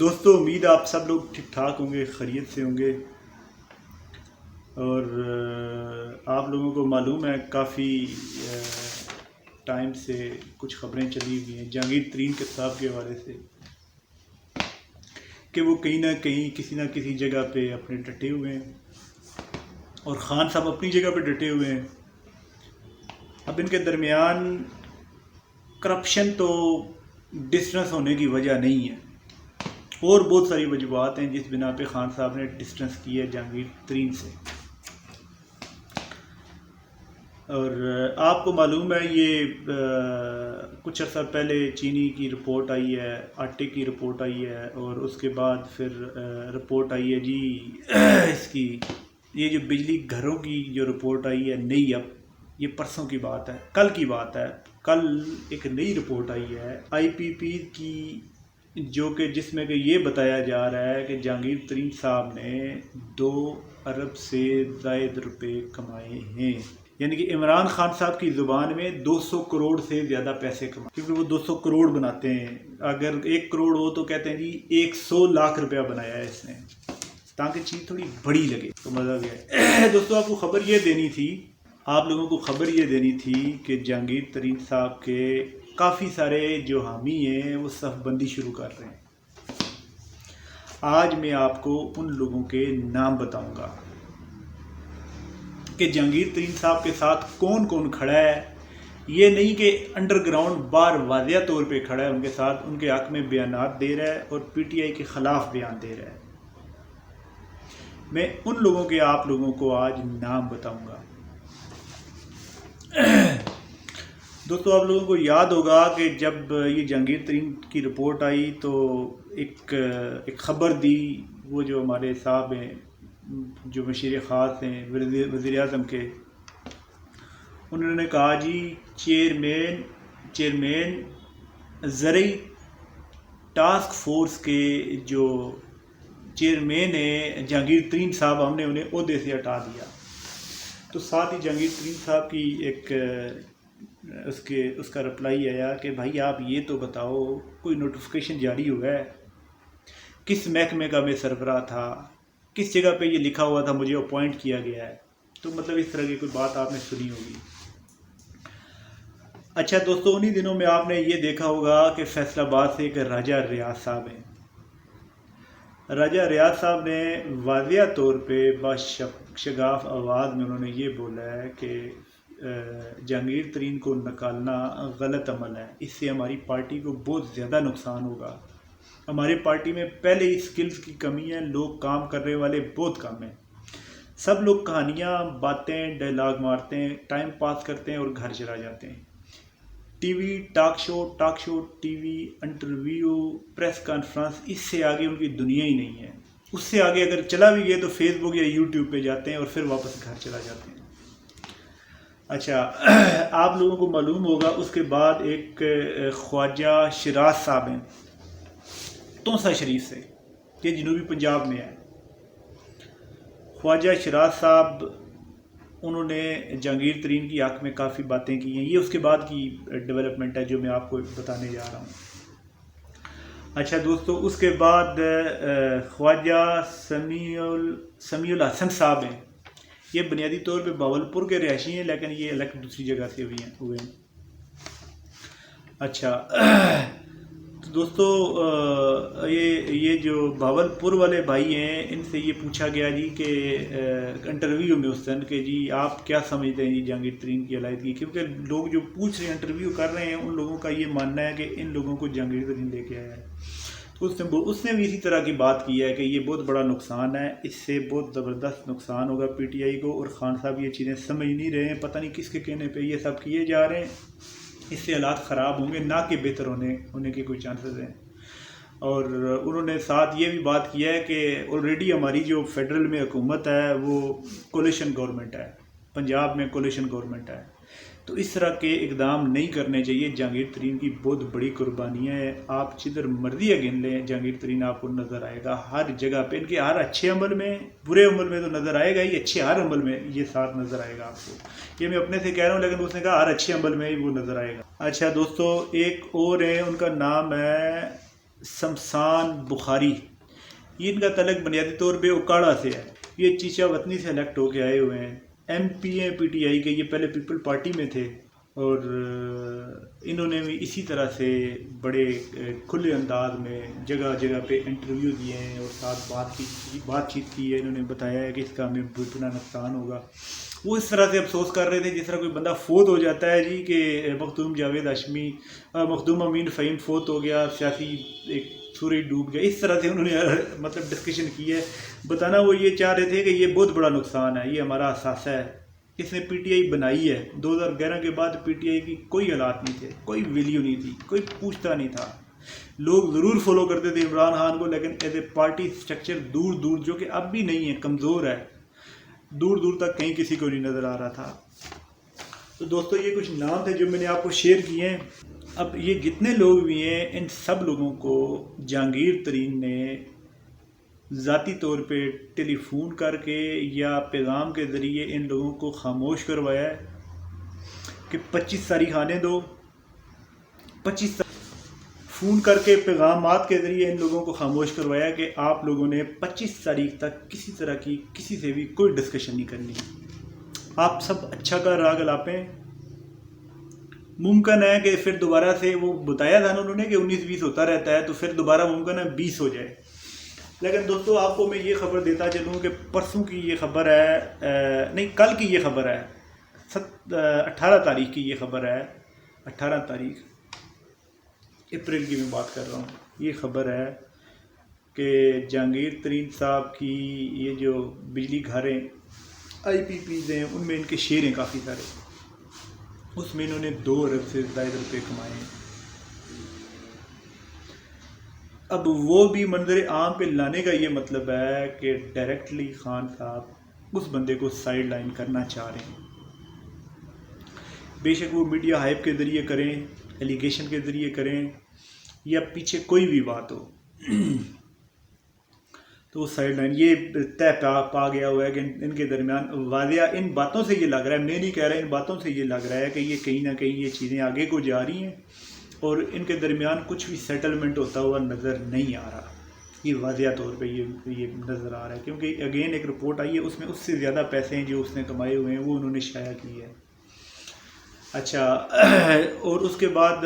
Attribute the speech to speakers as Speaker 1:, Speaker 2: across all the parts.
Speaker 1: دوستو امید آپ سب لوگ ٹھیک ٹھاک ہوں گے، خیریت سے ہوں گے، اور آپ لوگوں کو معلوم ہے کافی ٹائم سے کچھ خبریں چلی ہوئی ہیں جہانگیر ترین کے صاحب کے حوالے سے کہ وہ کہیں نہ کہیں کسی نہ کسی جگہ پہ اپنے ڈٹے ہوئے ہیں اور خان صاحب اپنی جگہ پہ ڈٹے ہوئے ہیں۔ اب ان کے درمیان کرپشن تو ڈسٹنس ہونے کی وجہ نہیں ہے، اور بہت ساری وجوہات ہیں جس بنا پہ خان صاحب نے ڈسٹنس کی ہے جہانگیر ترین سے۔ اور آپ کو معلوم ہے یہ کچھ عرصہ پہلے چینی کی رپورٹ آئی ہے، آٹے کی رپورٹ آئی ہے، اور اس کے بعد پھر رپورٹ آئی ہے جی اس کی یہ جو بجلی گھروں کی جو رپورٹ آئی ہے نئی، اب یہ پرسوں کی بات ہے، کل کی بات ہے، کل ایک نئی رپورٹ آئی ہے آئی پی پی کی، جو کہ جس میں کہ یہ بتایا جا رہا ہے کہ جہانگیر ترین صاحب نے 2 ارب سے زائد روپے کمائے ہیں، یعنی کہ عمران خان صاحب کی زبان میں 200 کروڑ سے زیادہ پیسے کمائے، کیونکہ وہ 200 کروڑ بناتے ہیں، اگر 1 کروڑ ہو تو کہتے ہیں جی 100 لاکھ روپیہ بنایا ہے اس نے، تاکہ چیز تھوڑی بڑی لگے تو مزہ گیا۔ دوستو آپ کو خبر یہ دینی تھی، آپ لوگوں کو خبر یہ دینی تھی کہ جہانگیر ترین صاحب کے کافی سارے جو حامی ہیں وہ صف بندی شروع کر رہے ہیں۔ آج میں آپ کو ان لوگوں کے نام بتاؤں گا کہ جہانگیر ترین صاحب کے ساتھ کون کون کھڑا ہے، یہ نہیں کہ انڈر گراؤنڈ بار واضح طور پہ کھڑا ہے ان کے ساتھ، ان کے حق میں بیانات دے رہا ہے اور پی ٹی آئی کے خلاف بیان دے رہا ہے۔ میں ان لوگوں کے آپ لوگوں کو آج نام بتاؤں گا۔ دوستو آپ لوگوں کو یاد ہوگا کہ جب یہ جہانگیر ترین کی رپورٹ آئی تو ایک خبر دی وہ جو ہمارے صاحب ہیں جو مشیر خاص ہیں وزیر اعظم کے، انہوں نے کہا جی چیئرمین زرعی ٹاسک فورس کے جو چیئرمین ہیں جہانگیر ترین صاحب، ہم نے انہیں عہدے سے ہٹا دیا۔ تو ساتھ ہی جہانگیر ترین صاحب کی ایک اس کا رپلائی آیا کہ بھائی آپ یہ تو بتاؤ کوئی نوٹیفیکیشن جاری ہوا ہے، کس محکمے کا میں سربراہ تھا، کس جگہ پہ یہ لکھا ہوا تھا مجھے اپوائنٹ کیا گیا ہے، تو مطلب اس طرح کی کوئی بات آپ نے سنی ہوگی۔ اچھا دوستو انہی دنوں میں آپ نے یہ دیکھا ہوگا کہ فیصل آباد سے ایک راجہ ریاض صاحب ہیں، راجہ ریاض صاحب نے واضح طور پہ شگاف آواز میں انہوں نے یہ بولا ہے کہ جہانگیر ترین کو نکالنا غلط عمل ہے، اس سے ہماری پارٹی کو بہت زیادہ نقصان ہوگا، ہماری پارٹی میں پہلے ہی سکلز کی کمی ہے، لوگ کام کرنے والے بہت کم ہیں، سب لوگ کہانیاں باتیں ڈائلاگ مارتے ہیں، ٹائم پاس کرتے ہیں اور گھر چلا جاتے ہیں۔ TV talk show TV interview press conference, اس سے آگے ان کی دنیا ہی نہیں ہے، اس سے آگے اگر چلا بھی گئے تو فیس بک یا یوٹیوب پہ جاتے ہیں اور پھر واپس گھر چلا جاتے ہیں۔ اچھا آپ لوگوں کو معلوم ہوگا اس کے بعد ایک خواجہ شیراز صاحب ہیں تونسا شریف سے، یہ جنوبی پنجاب میں ہے۔ خواجہ شیراز صاحب انہوں نے جہانگیر ترین کی حق میں کافی باتیں کی ہیں، یہ اس کے بعد کی ڈیولپمنٹ ہے جو میں آپ کو بتانے جا رہا ہوں۔ اچھا دوستو اس کے بعد خواجہ سمیع الحسن صاحب ہیں، یہ بنیادی طور پہ باولپور کے رہائشی ہیں لیکن یہ الیکٹ دوسری جگہ سے ہوئے ہیں۔ اچھا تو دوستو یہ جو باولپور والے بھائی ہیں ان سے یہ پوچھا گیا جی کہ انٹرویو میں اس دن کہ جی آپ کیا سمجھتے ہیں جی جہانگیر ترین کی علیحدگی، کیونکہ لوگ جو پوچھ رہے ہیں انٹرویو کر رہے ہیں ان لوگوں کا یہ ماننا ہے کہ ان لوگوں کو جہانگیر ترین لے کے آیا ہے، تو اس نے بھی اسی طرح کی بات کی ہے کہ یہ بہت بڑا نقصان ہے، اس سے بہت زبردست نقصان ہوگا پی ٹی آئی کو، اور خان صاحب یہ چیزیں سمجھ نہیں رہے ہیں، پتہ نہیں کس کے کہنے پہ یہ سب کیے جا رہے ہیں، اس سے حالات خراب ہوں گے نہ کہ بہتر ہونے کے کوئی چانسز ہیں۔ اور انہوں نے ساتھ یہ بھی بات کی ہے کہ آلریڈی ہماری جو فیڈرل میں حکومت ہے وہ کولیشن گورنمنٹ ہے، پنجاب میں کولیشن گورنمنٹ ہے، تو اس طرح کے اقدام نہیں کرنے چاہیے۔ جہانگیر ترین کی بہت بڑی قربانی ہے، آپ جدھر مرضی گن لیں جہانگیر ترین آپ کو نظر آئے گا ہر جگہ پہ، ان کے ہر اچھے عمل میں، برے عمل میں تو نظر آئے گا ہی، اچھے ہر عمل میں یہ ساتھ نظر آئے گا آپ کو، یہ میں اپنے سے کہہ رہا ہوں لیکن اس نے کہا ہر اچھے عمل میں ہی وہ نظر آئے گا۔ اچھا دوستو ایک اور ہے، ان کا نام ہے شمسان بخاری، یہ ان کا تعلق بنیادی طور پہ اکاڑا سے ہے۔ یہ چیچا وطنی سے الیکٹ ہو کے آئے ہوئے ہیں، ایم پی ہیں پی ٹی آئی کے، یہ پہلے پیپل پارٹی میں تھے اور انہوں نے بھی اسی طرح سے بڑے کھلے انداز میں جگہ جگہ پہ انٹرویو دیے ہیں اور ساتھ بات چیت کی ہے۔ انہوں نے بتایا ہے کہ اس کا ہمیں اتنا نقصان ہوگا۔ وہ اس طرح سے افسوس کر رہے تھے جس طرح کوئی بندہ فوت ہو جاتا ہے جی، کہ مخدوم جاوید ہاشمی، مخدوم امین فہیم فوت ہو گیا، سیاسی ایک سورج ڈوب گیا، اس طرح سے انہوں نے مطلب ڈسکشن کی ہے۔ بتانا وہ یہ چاہ رہے تھے کہ یہ بہت بڑا نقصان ہے، یہ ہمارا اثاثہ ہے، اس نے پی ٹی آئی بنائی ہے۔ 2011 کے بعد پی ٹی آئی کی کوئی حالات نہیں تھے، کوئی ویلیو نہیں تھی، کوئی پوچھتا نہیں تھا۔ لوگ ضرور فالو کرتے تھے عمران خان کو، لیکن ایز اے پارٹی سٹرکچر دور دور، جو کہ اب بھی نہیں ہے، کمزور ہے، دور دور تک کہیں کسی کو نہیں نظر آ رہا تھا۔ تو دوستو یہ کچھ نام تھے جو میں نے آپ کو شیئر کیے ہیں۔ اب یہ جتنے لوگ بھی ہیں ان سب لوگوں کو جہانگیر ترین نے ذاتی طور پہ ٹیلی فون کر کے یا پیغام کے ذریعے ان لوگوں کو خاموش کروایا ہے کہ 25 تاریخ آنے دو۔ 25 فون کر کے پیغامات کے ذریعے ان لوگوں کو خاموش کروایا کہ آپ لوگوں نے 25 تاریخ تک کسی طرح کی کسی سے بھی کوئی ڈسکشن نہیں کرنی۔ آپ سب اچھا کا راگ الاپیں، ممکن ہے کہ پھر دوبارہ سے وہ بتایا تھا انہوں نے کہ 19-20 ہوتا رہتا ہے، تو پھر دوبارہ ممکن ہے 20 ہو جائے۔ لیکن دوستو آپ کو میں یہ خبر دیتا چلوں کہ پرسوں کی یہ خبر ہے، نہیں کل کی یہ خبر ہے، 18 تاریخ کی یہ خبر ہے، 18 تاریخ اپریل کی میں بات کر رہا ہوں۔ یہ خبر ہے کہ جہانگیر ترین صاحب کی یہ جو بجلی گھریں آئی پی پیز ہیں ان میں ان کے شیئر ہیں کافی سارے، اس میں انہوں نے 2 ارب سے زائد روپے کمائے ہیں۔ اب وہ بھی منظر عام پہ لانے کا یہ مطلب ہے کہ ڈائریکٹلی خان صاحب اس بندے کو سائیڈ لائن کرنا چاہ رہے ہیں۔ بے شک وہ میڈیا ہائپ کے ذریعے کریں، ایلیگیشن کے ذریعے کریں، یا پیچھے کوئی بھی بات ہو، تو وہ سائیڈ لائن یہ طے پا گیا ہوا ہے کہ ان کے درمیان واضح ان باتوں سے یہ لگ رہا ہے، میں نہیں کہہ رہا، ان باتوں سے یہ لگ رہا ہے کہ یہ کہیں نہ کہیں یہ چیزیں آگے کو جا رہی ہیں اور ان کے درمیان کچھ بھی سیٹلمنٹ ہوتا ہوا نظر نہیں آ رہا۔ یہ واضح طور پہ یہ نظر آ رہا ہے، کیونکہ اگین ایک رپورٹ آئی ہے، اس میں اس سے زیادہ پیسے ہیں جو اس نے کمائے ہوئے ہیں وہ انہوں نے شائع کی ہے۔ اچھا، اور اس کے بعد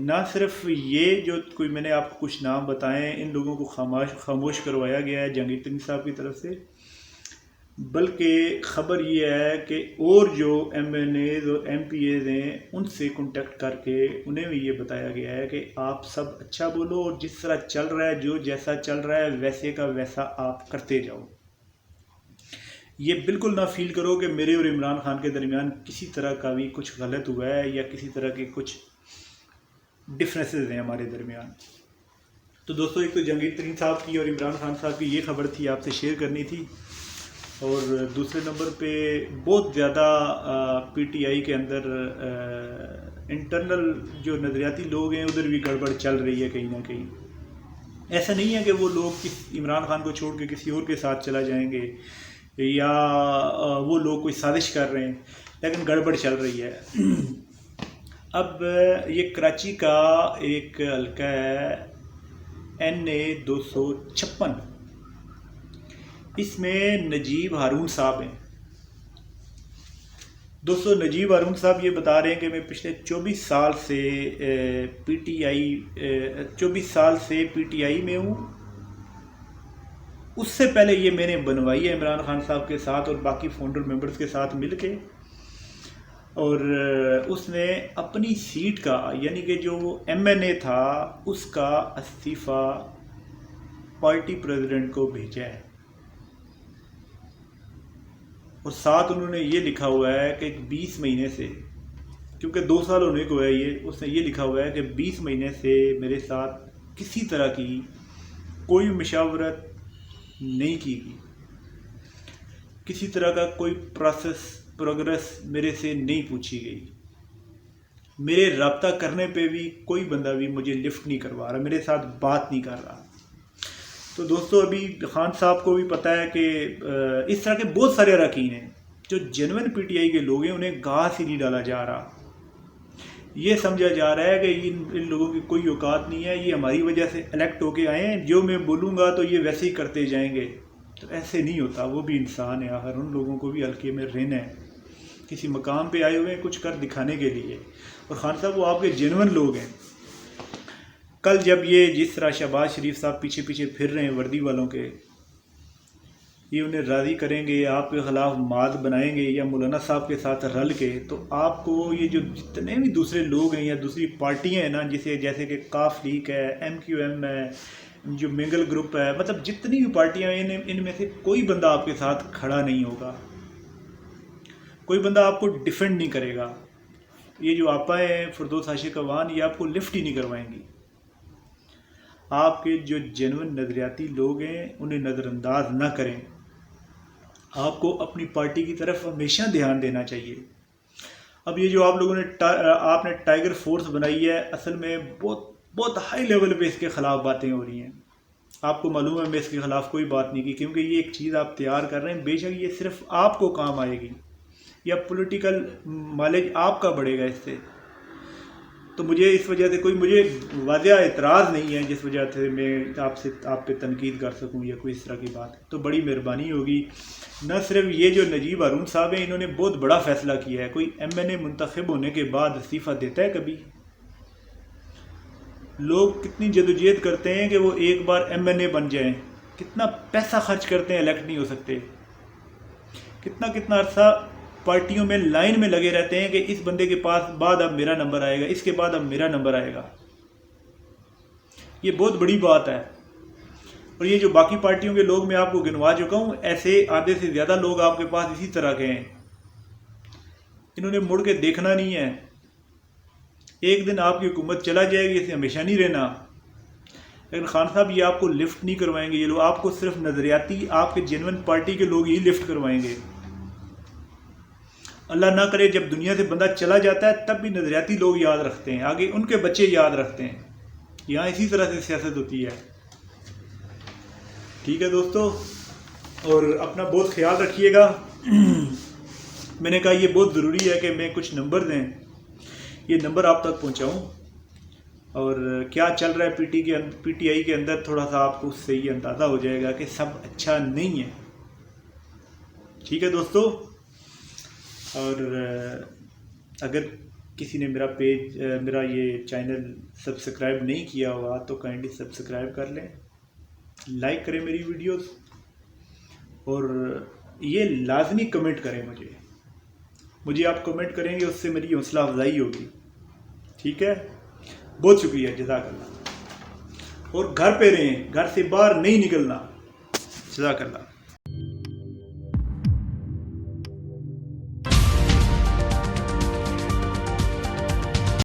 Speaker 1: نہ صرف یہ جو کوئی میں نے آپ کو کچھ نام بتائیں ان لوگوں کو خاموش کروایا گیا ہے جہانگیر ترین صاحب کی طرف سے، بلکہ خبر یہ ہے کہ اور جو ایم این ایز اور ایم پی ایز ہیں ان سے کنٹیکٹ کر کے انہیں بھی یہ بتایا گیا ہے کہ آپ سب اچھا بولو اور جس طرح چل رہا ہے، جو جیسا چل رہا ہے ویسے کا ویسا آپ کرتے جاؤ۔ یہ بالکل نہ فیل کرو کہ میرے اور عمران خان کے درمیان کسی طرح کا بھی کچھ غلط ہوا ہے یا کسی طرح کے کچھ ڈفرینسز ہیں ہمارے درمیان۔ تو دوستو ایک تو جہانگیر ترین صاحب کی اور عمران خان صاحب کی یہ خبر تھی، آپ سے شیئر کرنی تھی، اور دوسرے نمبر پہ بہت زیادہ پی ٹی آئی کے اندر انٹرنل جو نظریاتی لوگ ہیں ادھر بھی گڑبڑ چل رہی ہے کہیں نہ کہیں۔ ایسا نہیں ہے کہ وہ لوگ عمران خان کو چھوڑ کے کسی اور کے ساتھ چلا جائیں گے یا وہ لوگ کوئی سازش کر رہے ہیں، لیکن گڑبڑ چل رہی ہے۔ اب یہ کراچی کا ایک حلقہ ہے NA 256، اس میں نجیب ہارون صاحب ہیں۔ دوستو نجیب ہارون صاحب یہ بتا رہے ہیں کہ میں پچھلے 24 سال سے پی ٹی آئی میں ہوں، اس سے پہلے یہ میں نے بنوائی ہے عمران خان صاحب کے ساتھ اور باقی فاؤنڈر ممبرز کے ساتھ مل کے، اور اس نے اپنی سیٹ کا یعنی کہ جو ایم این اے تھا اس کا استعفیٰ پارٹی پریزیڈنٹ کو بھیجا ہے، اور ساتھ انہوں نے یہ لکھا ہوا ہے کہ 20 مہینے سے، کیونکہ 2 سال ہونے کو ہے یہ، اس نے یہ لکھا ہوا ہے کہ 20 مہینے سے میرے ساتھ کسی طرح کی کوئی مشاورت نہیں کی گئی، کسی طرح کا کوئی پروگرس میرے سے نہیں پوچھی گئی، میرے رابطہ کرنے پہ بھی کوئی بندہ بھی مجھے لفٹ نہیں کروا رہا، میرے ساتھ بات نہیں کر رہا۔ تو دوستو ابھی خان صاحب کو بھی پتہ ہے کہ اس طرح کے بہت سارے اراکین ہیں جو جینوئن پی ٹی آئی کے لوگ ہیں، انہیں گھاس ہی نہیں ڈالا جا رہا۔ یہ سمجھا جا رہا ہے کہ ان لوگوں کی کوئی اوقات نہیں ہے، یہ ہماری وجہ سے الیکٹ ہو کے آئے ہیں، جو میں بولوں گا تو یہ ویسے ہی کرتے جائیں گے. تو ایسے نہیں ہوتا، وہ بھی انسان ہے آخر، ان لوگوں کو بھی حلقے میں رہنا ہے. کسی مقام پہ آئے ہوئے ہیں کچھ کر دکھانے کے لیے. اور خان صاحب وہ آپ کے جینون لوگ ہیں. کل جب یہ جس طرح شہباز شریف صاحب پیچھے پیچھے پھر رہے ہیں وردی والوں کے، یہ انہیں راضی کریں گے، آپ کے خلاف ماد بنائیں گے یا مولانا صاحب کے ساتھ رل کے، تو آپ کو یہ جو جتنے بھی دوسرے لوگ ہیں یا دوسری پارٹیاں ہیں نا، جیسے کہ کاف لیگ ہے، MQM ہے، جو منگل گروپ ہے، مطلب جتنی بھی پارٹیاں ہیں ان میں سے کوئی بندہ آپ کے ساتھ کھڑا نہیں ہوگا، کوئی بندہ آپ کو ڈیفینڈ نہیں کرے گا. یہ جو آپا ہیں فردوس عاشق اعوان، یہ آپ کو لفٹ ہی نہیں کروائیں گی. آپ کے جو جینون نظریاتی لوگ ہیں انہیں نظر انداز نہ کریں. آپ کو اپنی پارٹی کی طرف ہمیشہ دھیان دینا چاہیے. اب یہ جو آپ لوگوں نے آپ نے ٹائیگر فورس بنائی ہے، اصل میں بہت ہائی لیول پہ اس کے خلاف باتیں ہو رہی ہیں. آپ کو معلوم ہے میں اس کے خلاف کوئی بات نہیں کی، کیونکہ یہ ایک چیز آپ تیار کر رہے ہیں، بے شک یہ صرف آپ کو کام آئے گی یا پولیٹیکل مائلیج آپ کا بڑھے گا اس سے. تو مجھے اس وجہ سے مجھے واضح اعتراض نہیں ہے جس وجہ سے میں آپ پہ تنقید کر سکوں یا کوئی اس طرح کی بات. تو بڑی مہربانی ہوگی. نہ صرف یہ جو نجیب ہارون صاحب ہیں، انہوں نے بہت بڑا فیصلہ کیا ہے. کوئی MNA منتخب ہونے کے بعد استعفیٰ دیتا ہے کبھی؟ لوگ کتنی جدوجہد کرتے ہیں کہ وہ ایک بار MNA بن جائیں، کتنا پیسہ خرچ کرتے ہیں، الیکٹ نہیں ہو سکتے. کتنا عرصہ پارٹیوں میں لائن میں لگے رہتے ہیں کہ اس بندے کے پاس بعد اب میرا نمبر آئے گا، اس کے بعد اب میرا نمبر آئے گا. یہ بہت بڑی بات ہے. اور یہ جو باقی پارٹیوں کے لوگ میں آپ کو گنوا چکا ہوں، ایسے آدھے سے زیادہ لوگ آپ کے پاس اسی طرح کے ہیں. انہوں نے مڑ کے دیکھنا نہیں ہے. ایک دن آپ کی حکومت چلا جائے گی، اسے ہمیشہ نہیں رہنا. لیکن خان صاحب یہ آپ کو لفٹ نہیں کروائیں گے. یہ لوگ آپ کو صرف نظریاتی، آپ کے جینون پارٹی کے لوگ ہی لفٹ کروائیں گے. اللہ نہ کرے جب دنیا سے بندہ چلا جاتا ہے تب بھی نظریاتی لوگ یاد رکھتے ہیں، آگے ان کے بچے یاد رکھتے ہیں. یہاں اسی طرح سے سیاست ہوتی ہے. ٹھیک ہے دوستو، اور اپنا بہت خیال رکھیے گا. میں نے کہا یہ بہت ضروری ہے کہ میں کچھ نمبر دیں، یہ نمبر آپ تک پہنچاؤں، اور کیا چل رہا ہے PTI کے اندر تھوڑا سا آپ کو اس سے یہ اندازہ ہو جائے گا کہ سب اچھا نہیں ہے. ٹھیک ہے دوستو، اور اگر کسی نے میرا یہ چینل سبسکرائب نہیں کیا ہوا تو کائنڈلی سبسکرائب کر لیں، لائک کریں میری ویڈیوز، اور یہ لازمی کمنٹ کریں. مجھے آپ کمنٹ کریں گے، اس سے میری حوصلہ افزائی ہوگی. ٹھیک ہے، بہت شکریہ، جزاک اللہ. اور گھر پہ رہیں، گھر سے باہر نہیں نکلنا. جزاک اللہ.